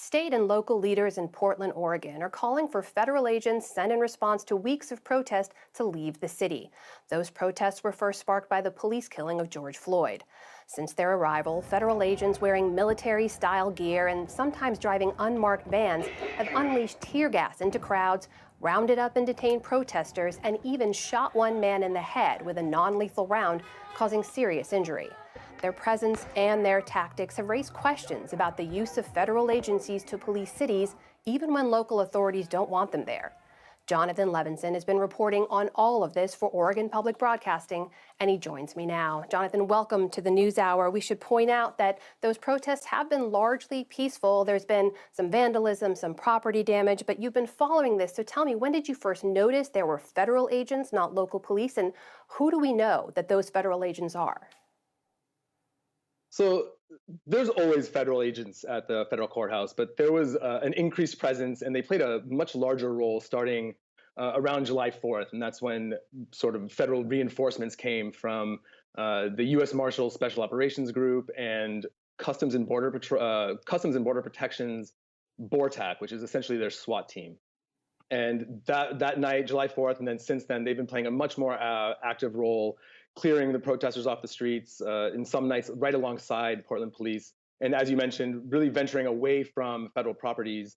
State and local leaders in Portland, Oregon are calling for federal agents sent in response to weeks of protest to leave the city. Those protests were first sparked by the police killing of George Floyd. Since their arrival, federal agents wearing military-style gear and sometimes driving unmarked vans have unleashed tear gas into crowds, rounded up and detained protesters, and even shot one man in the head with a non-lethal round, causing serious injury. Their presence and their tactics have raised questions about the use of federal agencies to police cities, even when local authorities don't want them there. Jonathan Levinson has been reporting on all of this for Oregon Public Broadcasting, and he joins me now. Jonathan, welcome to the NewsHour. We should point out that those protests have been largely peaceful. There's been some vandalism, some property damage, but you've been following this. So tell me, when did you first notice there were federal agents, not local police, and who do we know that those federal agents are? So there's always federal agents at the federal courthouse, but there was an increased presence, and they played a much larger role starting around July 4th, and that's when sort of federal reinforcements came from the U.S. Marshals Special Operations Group and Customs and Border Protection's BORTAC, which is essentially their SWAT team. And that night, July 4th, and then since then, they've been playing a much more active role, clearing the protesters off the streets, in some nights right alongside Portland police. And as you mentioned, really venturing away from federal properties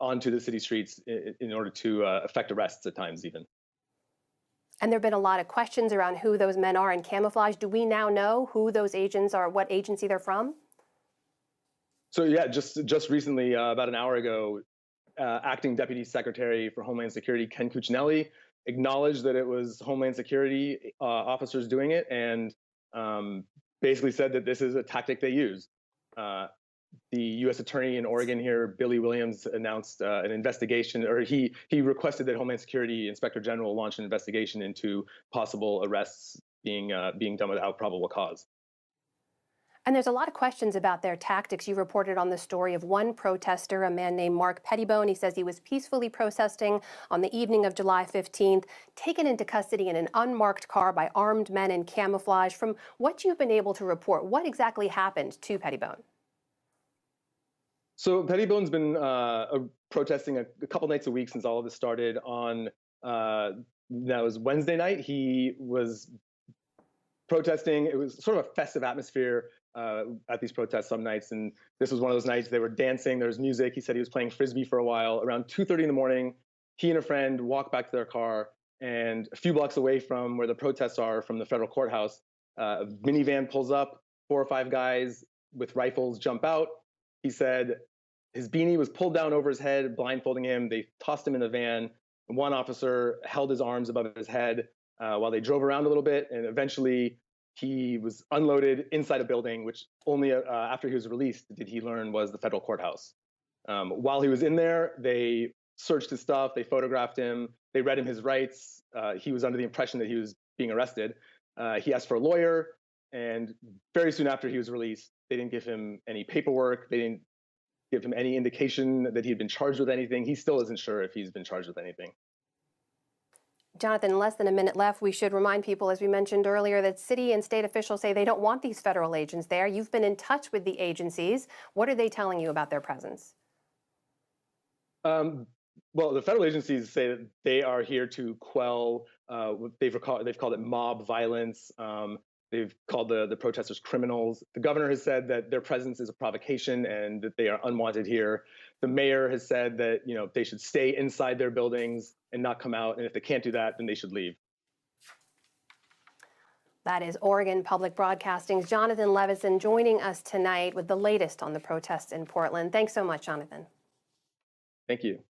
onto the city streets in order to effect arrests at times even. And there have been a lot of questions around who those men are in camouflage. Do we now know who those agents are, what agency they're from? So yeah, just recently, about an hour ago, Acting Deputy Secretary for Homeland Security Ken Cuccinelli acknowledged that it was Homeland Security officers doing it, and basically said that this is a tactic they use. The U.S. Attorney in Oregon here, Billy Williams, announced an investigation, or he requested that Homeland Security Inspector General launch an investigation into possible arrests being done without probable cause. And there's a lot of questions about their tactics. You reported on the story of one protester, a man named Mark Pettibone. He says he was peacefully protesting on the evening of July 15th, taken into custody in an unmarked car by armed men in camouflage. From what you've been able to report, what exactly happened to Pettibone? So Pettibone's been protesting a couple nights a week since all of this started. On that was Wednesday night. He was protesting. It was sort of a festive atmosphere at these protests some nights, and this was one of those nights. They were dancing, there was music. He said he was playing Frisbee for a while. Around 2:30 in the morning, he and a friend walked back to their car, and a few blocks away from where the protests are from the federal courthouse, a minivan pulls up, 4 or 5 guys with rifles jump out. He said his beanie was pulled down over his head, blindfolding him. They tossed him in the van. One officer held his arms above his head while they drove around a little bit, and eventually he was unloaded inside a building, which only after he was released did he learn was the federal courthouse. While he was in there, they searched his stuff, they photographed him, they read him his rights. He was under the impression that he was being arrested. He asked for a lawyer, and very soon after he was released, they didn't give him any paperwork, they didn't give him any indication that he'd been charged with anything. He still isn't sure if he's been charged with anything. Jonathan, less than a minute left. We should remind people, as we mentioned earlier, that city and state officials say they don't want these federal agents there. You've been in touch with the agencies. What are they telling you about their presence? Well, the federal agencies say that they are here to quell, they've called it mob violence. They've called the protesters criminals. The governor has said that their presence is a provocation and that they are unwanted here. The mayor has said that they should stay inside their buildings and not come out, and if they can't do that, then they should leave. That is Oregon Public Broadcasting's Jonathan Levinson joining us tonight with the latest on the protests in Portland. Thanks so much, Jonathan. Thank you.